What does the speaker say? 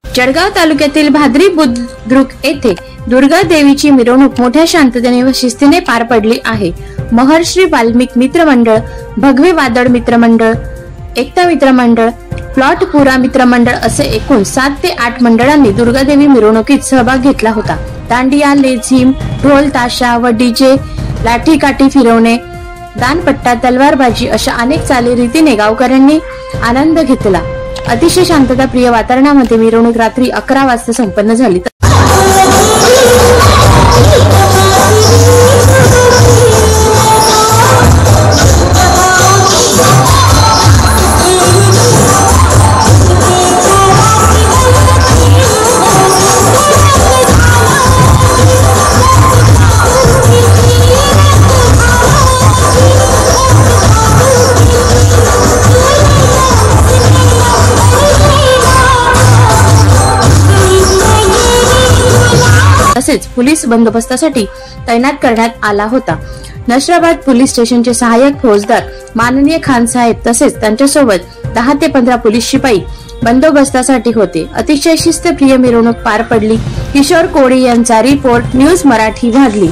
जळगाव तालुक्यातील भाद्री बुद्रुक येथे दुर्गा देवीची मिरवणूक मोठ्या शांततेने व शिस्तीने पार पडली आहे। महर्षी वाल्मिक मित्र मंडळ, भगवे वादळ मित्र मंडळ, एकता मित्र मंडळ, प्लॉट पुरा मित्र मंडळ असे एकूण 7 ते 8 मंडळांनी दुर्गा देवी मिरवणुकीत सहभाग घेतला होता। दांडिया, लेझिम, ढोल ताशा व डीजे, लाठी काठी फिरवणे, दानपट्टा, तलवारबाजी अशा अनेक चालीरीतीने गावकऱ्यांनी आनंद घेतला। अतिशय शांतता प्रिय वातावरणामध्ये मिरवणूक रात्री 11 वाजता संपन्न झाली। तसेच पोलीस बंदोबस्तासाठी तैनात करण्यात आला होता। नशराबाद पोलीस स्टेशनचे सहाय्यक फौजदार माननीय खान साहेब तसेच त्यांच्यासोबत 10 ते 15 पोलीस शिपाई बंदोबस्तासाठी होते। अतिशय शिस्तप्रिय मिरवणूक पार पडली। किशोर कोळी यांचा रिपोर्ट, न्यूज मराठी, भादली।